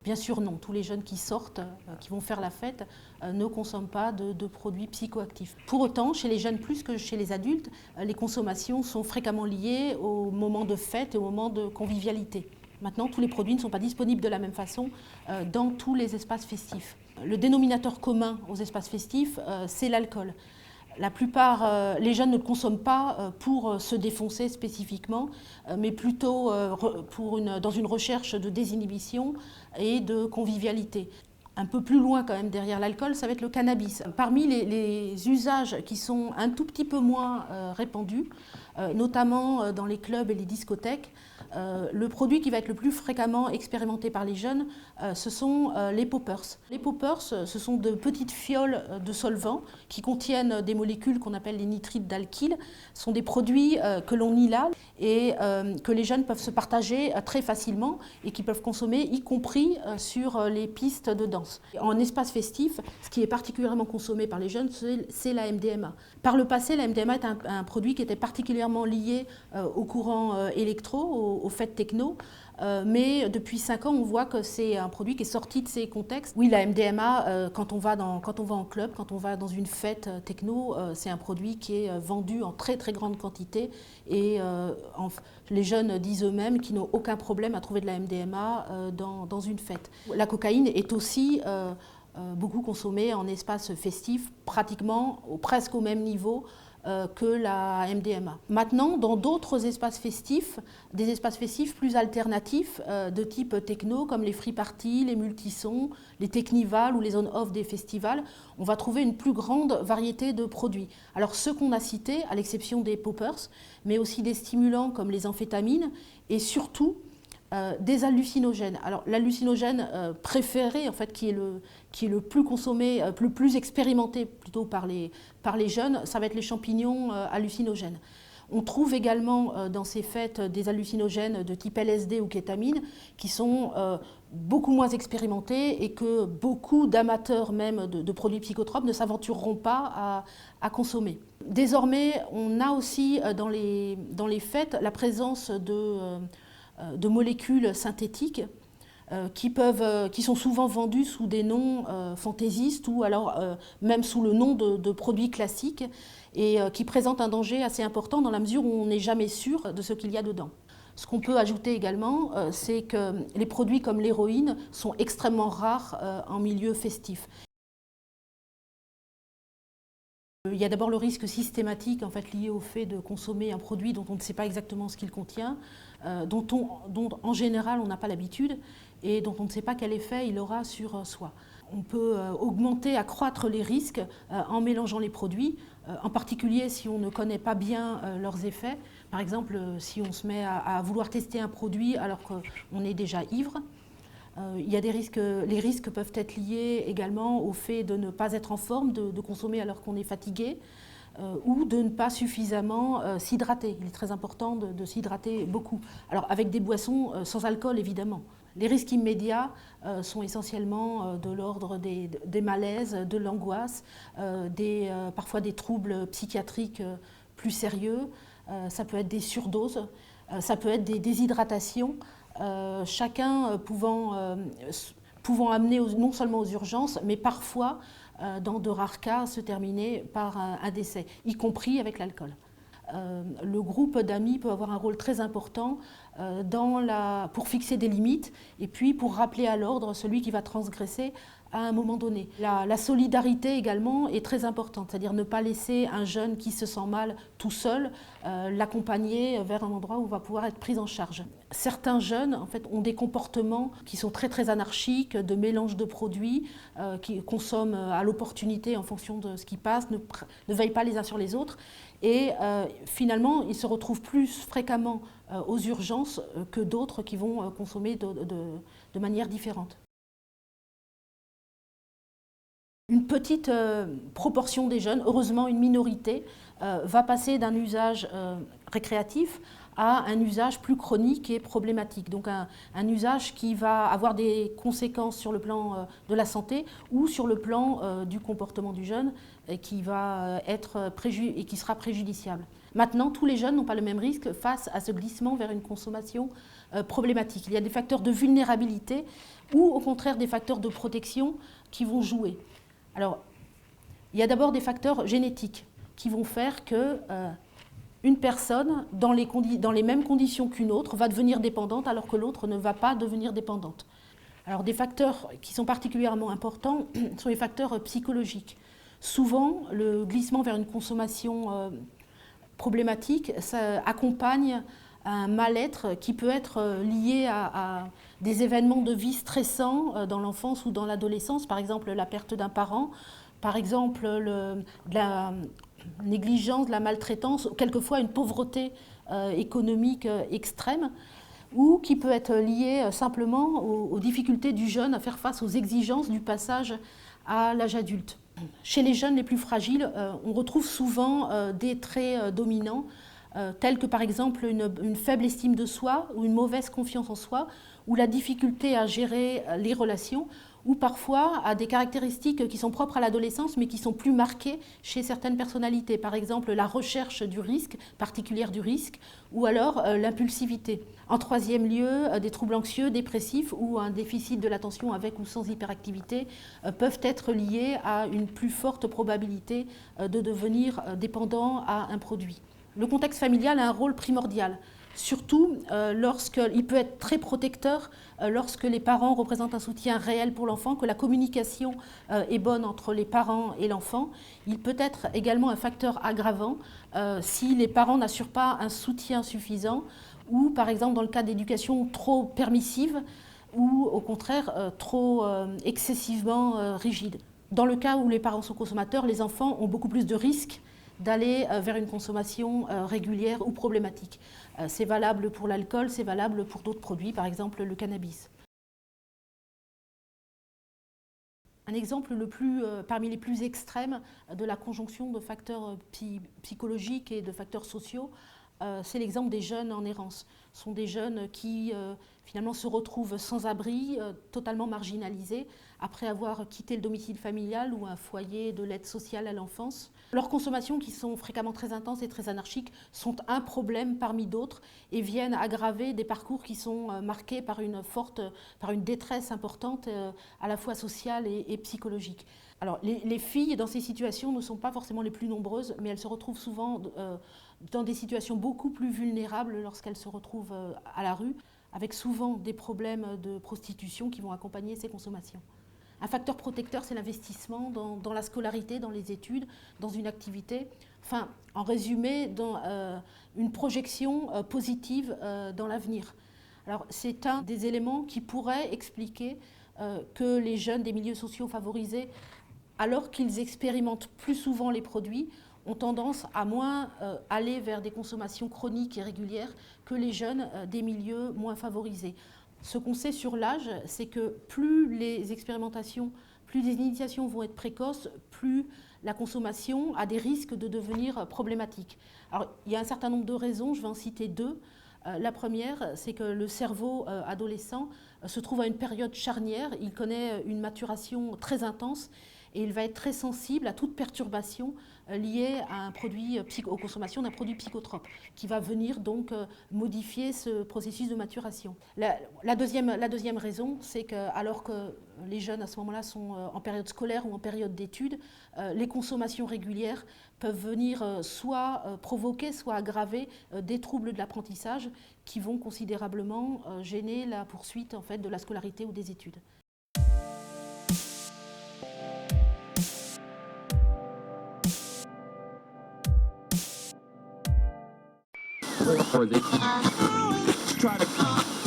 Bien sûr, non. Tous les jeunes qui sortent, qui vont faire la fête, ne consomment pas de produits psychoactifs. Pour autant, chez les jeunes plus que chez les adultes, les consommations sont fréquemment liées au moment de fête et au moment de convivialité. Maintenant, tous les produits ne sont pas disponibles de la même façon dans tous les espaces festifs. Le dénominateur commun aux espaces festifs, c'est l'alcool. La plupart, les jeunes ne le consomment pas pour se défoncer spécifiquement, mais plutôt dans une recherche de désinhibition et de convivialité. Un peu plus loin quand même derrière l'alcool, ça va être le cannabis. Parmi les usages qui sont un tout petit peu moins répandus, notamment dans les clubs et les discothèques, le produit qui va être le plus fréquemment expérimenté par les jeunes, ce sont les poppers. Les poppers, ce sont de petites fioles de solvant qui contiennent des molécules qu'on appelle les nitrites d'alkyle. Ce sont des produits que l'on inhale et que les jeunes peuvent se partager très facilement et qui peuvent consommer, y compris sur les pistes de danse. En espace festif, ce qui est particulièrement consommé par les jeunes, c'est la MDMA. Par le passé, la MDMA est un produit qui était particulièrement lié au courant électro, aux fêtes techno, mais depuis 5 ans, on voit que c'est un produit qui est sorti de ces contextes. Oui, la MDMA, quand on va en club, quand on va dans une fête techno, c'est un produit qui est vendu en très très grande quantité et les jeunes disent eux-mêmes qu'ils n'ont aucun problème à trouver de la MDMA dans une fête. La cocaïne est aussi beaucoup consommée en espace festif, pratiquement, presque au même niveau que la MDMA. Maintenant, dans d'autres espaces festifs, des espaces festifs plus alternatifs de type techno, comme les free parties, les multisons, les technivals ou les zones off des festivals, on va trouver une plus grande variété de produits. Alors ceux qu'on a cités, à l'exception des poppers, mais aussi des stimulants comme les amphétamines et surtout des hallucinogènes. Alors l'hallucinogène préféré, en fait, qui est le plus consommé, le plus expérimenté plutôt par les jeunes, ça va être les champignons hallucinogènes. On trouve également dans ces fêtes des hallucinogènes de type LSD ou kétamine qui sont beaucoup moins expérimentés et que beaucoup d'amateurs même de produits psychotropes ne s'aventureront pas à consommer. Désormais, on a aussi dans les fêtes la présence de molécules synthétiques qui sont souvent vendues sous des noms fantaisistes ou alors même sous le nom de produits classiques et qui présentent un danger assez important dans la mesure où on n'est jamais sûr de ce qu'il y a dedans. Ce qu'on peut ajouter également, c'est que les produits comme l'héroïne sont extrêmement rares en milieu festif. Il y a d'abord le risque systématique en fait, lié au fait de consommer un produit dont on ne sait pas exactement ce qu'il contient, dont en général on n'a pas l'habitude et dont on ne sait pas quel effet il aura sur soi. On peut accroître les risques en mélangeant les produits, en particulier si on ne connaît pas bien leurs effets. Par exemple, si on se met à vouloir tester un produit alors qu'on est déjà ivre. Il y a les risques peuvent être liés également au fait de ne pas être en forme, de consommer alors qu'on est fatigué, ou de ne pas suffisamment s'hydrater. Il est très important de s'hydrater beaucoup. Alors avec des boissons sans alcool évidemment. Les risques immédiats sont essentiellement de l'ordre des malaises, de l'angoisse, parfois des troubles psychiatriques plus sérieux. Ça peut être des surdoses, ça peut être des déshydratations. Chacun pouvant amener non seulement aux urgences, mais parfois, dans de rares cas, se terminer par un décès, y compris avec l'alcool. Le groupe d'amis peut avoir un rôle très important pour fixer des limites et puis pour rappeler à l'ordre celui qui va transgresser à un moment donné. La solidarité également est très importante, c'est-à-dire ne pas laisser un jeune qui se sent mal tout seul, l'accompagner vers un endroit où il va pouvoir être pris en charge. Certains jeunes en fait, ont des comportements qui sont très très anarchiques, de mélange de produits, qui consomment à l'opportunité en fonction de ce qui passe, ne veillent pas les uns sur les autres et finalement ils se retrouvent plus fréquemment aux urgences que d'autres qui vont consommer de manière différente. Une petite proportion des jeunes, heureusement une minorité, va passer d'un usage récréatif à un usage plus chronique et problématique. Donc un usage qui va avoir des conséquences sur le plan de la santé ou sur le plan du comportement du jeune et qui va être et qui sera préjudiciable. Maintenant, tous les jeunes n'ont pas le même risque face à ce glissement vers une consommation problématique. Il y a des facteurs de vulnérabilité ou au contraire des facteurs de protection qui vont jouer. Alors, il y a d'abord des facteurs génétiques qui vont faire que une personne, dans les mêmes conditions qu'une autre, va devenir dépendante alors que l'autre ne va pas devenir dépendante. Alors des facteurs qui sont particulièrement importants sont les facteurs psychologiques. Souvent, le glissement vers une consommation problématique, ça accompagne un mal-être qui peut être lié à des événements de vie stressants dans l'enfance ou dans l'adolescence, par exemple la perte d'un parent, par exemple la négligence, de la maltraitance, quelquefois une pauvreté économique extrême, ou qui peut être liée simplement aux difficultés du jeune à faire face aux exigences du passage à l'âge adulte. Chez les jeunes les plus fragiles, on retrouve souvent des traits dominants, tels que par exemple une faible estime de soi ou une mauvaise confiance en soi, ou la difficulté à gérer les relations, ou parfois à des caractéristiques qui sont propres à l'adolescence mais qui sont plus marquées chez certaines personnalités. Par exemple, la recherche du risque, particulière du risque, ou alors l'impulsivité. En troisième lieu, des troubles anxieux, dépressifs ou un déficit de l'attention avec ou sans hyperactivité peuvent être liés à une plus forte probabilité de devenir dépendant à un produit. Le contexte familial a un rôle primordial. Surtout lorsqu'il peut être très protecteur lorsque les parents représentent un soutien réel pour l'enfant, que la communication est bonne entre les parents et l'enfant. Il peut être également un facteur aggravant si les parents n'assurent pas un soutien suffisant ou par exemple dans le cas d'éducation trop permissive ou au contraire trop excessivement rigide. Dans le cas où les parents sont consommateurs, les enfants ont beaucoup plus de risques d'aller vers une consommation régulière ou problématique. C'est valable pour l'alcool, c'est valable pour d'autres produits, par exemple le cannabis. Un exemple parmi les plus extrêmes de la conjonction de facteurs psychologiques et de facteurs sociaux, c'est l'exemple des jeunes en errance. Ce sont des jeunes qui finalement se retrouvent sans abri, totalement marginalisés, après avoir quitté le domicile familial ou un foyer de l'aide sociale à l'enfance. Leurs consommations, qui sont fréquemment très intenses et très anarchiques, sont un problème parmi d'autres et viennent aggraver des parcours qui sont marqués par une détresse importante, à la fois sociale et psychologique. Alors, les filles dans ces situations ne sont pas forcément les plus nombreuses, mais elles se retrouvent souvent dans des situations beaucoup plus vulnérables lorsqu'elles se retrouvent à la rue, avec souvent des problèmes de prostitution qui vont accompagner ces consommations. Un facteur protecteur, c'est l'investissement dans la scolarité, dans les études, dans une activité. Enfin, en résumé, dans une projection positive dans l'avenir. Alors, c'est un des éléments qui pourrait expliquer que les jeunes des milieux sociaux favorisés, alors qu'ils expérimentent plus souvent les produits, ont tendance à moins aller vers des consommations chroniques et régulières que les jeunes des milieux moins favorisés. Ce qu'on sait sur l'âge, c'est que plus les expérimentations, plus les initiations vont être précoces, plus la consommation a des risques de devenir problématique. Alors, il y a un certain nombre de raisons, je vais en citer deux. La première, c'est que le cerveau adolescent se trouve à une période charnière, il connaît une maturation très intense et il va être très sensible à toute perturbation liée à un produit aux consommations d'un produit psychotrope qui va venir donc modifier ce processus de maturation. La deuxième raison, c'est que alors que les jeunes à ce moment-là sont en période scolaire ou en période d'études, les consommations régulières peuvent venir soit provoquer, soit aggraver des troubles de l'apprentissage qui vont considérablement gêner la poursuite en fait, de la scolarité ou des études. Or they try to